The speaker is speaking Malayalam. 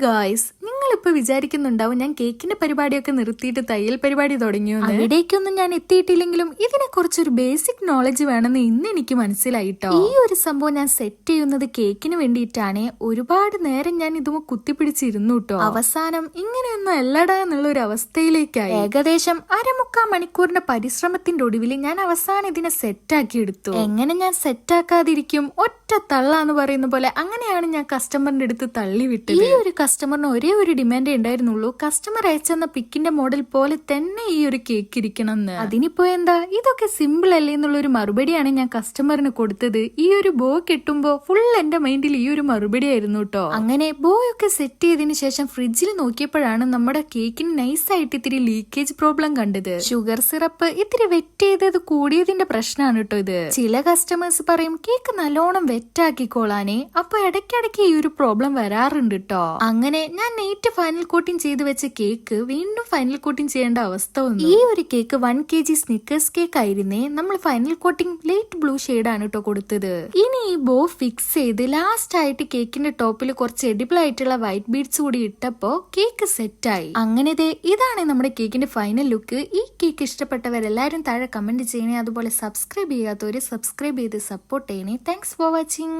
ഗായ്സ്, നിങ്ങളിപ്പോൾ വിചാരിക്കുന്നുണ്ടാവും ഞാൻ കേക്കിന്റെ പരിപാടിയൊക്കെ നിർത്തിയിട്ട് തയ്യൽ പരിപാടി തുടങ്ങിയോ. അവിടേക്കൊന്നും ഞാൻ എത്തിയിട്ടില്ലെങ്കിലും ഇതിനെക്കുറിച്ചൊരു ബേസിക് നോളജ് വേണമെന്ന് ഇന്ന് എനിക്ക് മനസ്സിലായിട്ടോ. ഈ ഒരു സംഭവം ഞാൻ സെറ്റ് ചെയ്യുന്നത് കേക്കിന് വേണ്ടിയിട്ടാണ്. ഒരുപാട് നേരം ഞാൻ ഇതും കുത്തിപ്പിടിച്ചിരുന്നു കേട്ടോ. അവസാനം ഇങ്ങനെയൊന്നും അല്ലടാ എന്നുള്ള ഒരു അവസ്ഥയിലേക്കായി. ഏകദേശം 1/4 മണിക്കൂറിന്റെ പരിശ്രമത്തിന്റെ ഒടുവിൽ ഞാൻ അവസാനം ഇതിനെ സെറ്റാക്കി എടുത്തു. എങ്ങനെ ഞാൻ സെറ്റാക്കാതിരിക്കും? ഒറ്റ തള്ളാന്ന് പറയുന്ന പോലെ അങ്ങനെയാണ് ഞാൻ കസ്റ്റമറിന്റെ അടുത്ത് തള്ളിവിട്ടത്. ഈ ഒരു കസ്റ്റമറിന് ഒരേ ഒരു ഡിമാൻഡേ ഉണ്ടായിരുന്നുള്ളൂ, കസ്റ്റമർ അയച്ചെന്ന പിക്കിന്റെ മോഡൽ പോലെ തന്നെ ഈ ഒരു കേക്ക് ഇരിക്കണം എന്ന്. അതിനിപ്പോ എന്താ, ഇതൊക്കെ സിമ്പിൾ അല്ലേ എന്നുള്ള ഒരു മറുപടിയാണ് ഞാൻ കസ്റ്റമറിന് കൊടുത്തത്. ഈ ഒരു ബോ കിട്ടുമ്പോ ഫുൾ എന്റെ മൈൻഡിൽ ഈ ഒരു മറുപടി ആയിരുന്നു കേട്ടോ. അങ്ങനെ ബോ ഒക്കെ സെറ്റ് ചെയ്തതിനു ശേഷം ഫ്രിഡ്ജിൽ നോക്കിയപ്പോഴാണ് നമ്മുടെ കേക്കിന് നൈസായിട്ട് ഇത്തിരി ലീക്കേജ് പ്രോബ്ലം കണ്ടത്. ഷുഗർ സിറപ്പ് ഇത്തിരി വെറ്റ് ചെയ്തത് കൂടിയതിന്റെ പ്രശ്നമാണ് കേട്ടോ ഇത്. ചില കസ്റ്റമേഴ്സ് പറയും കേക്ക് നല്ലോണം വെറ്റാക്കിക്കോളാനേ, അപ്പൊ ഇടയ്ക്കിടയ്ക്ക് ഈ ഒരു പ്രോബ്ലം വരാറുണ്ട് കേട്ടോ. അങ്ങനെ ഞാൻ നെയ്റ്റ് ഫൈനൽ കോട്ടിംഗ് ചെയ്ത് വെച്ച കേക്ക് വീണ്ടും ഫൈനൽ കോട്ടിംഗ് ചെയ്യേണ്ട അവസ്ഥ വന്നു. ഈ ഒരു കേക്ക് 1 kg സ്നിക്കേഴ്സ് കേക്ക് ആയിരുന്നേ. നമ്മൾ ഫൈനൽ കോട്ടിംഗ് ലൈറ്റ് ബ്ലൂ ഷെയ്ഡാണ് കേട്ടോ കൊടുത്തത്. ഇനി ഈ ബോ ഫിക്സ് ചെയ്ത് ലാസ്റ്റ് ആയിട്ട് കേക്കിന്റെ ടോപ്പിൽ കുറച്ച് എഡിബിൾ ആയിട്ടുള്ള വൈറ്റ് ബീഡ്സ് കൂടി ഇട്ടപ്പോ കേക്ക് സെറ്റായി. അങ്ങനെ ഇതാണ് നമ്മുടെ കേക്കിന്റെ ഫൈനൽ ലുക്ക്. ഈ കേക്ക് ഇഷ്ടപ്പെട്ടവരെല്ലാരും താഴെ കമന്റ് ചെയ്യണേ. അതുപോലെ സബ്സ്ക്രൈബ് ചെയ്യാത്തവര് സബ്സ്ക്രൈബ് ചെയ്ത് സപ്പോർട്ട് ചെയ്യണേ. Thanks for watching.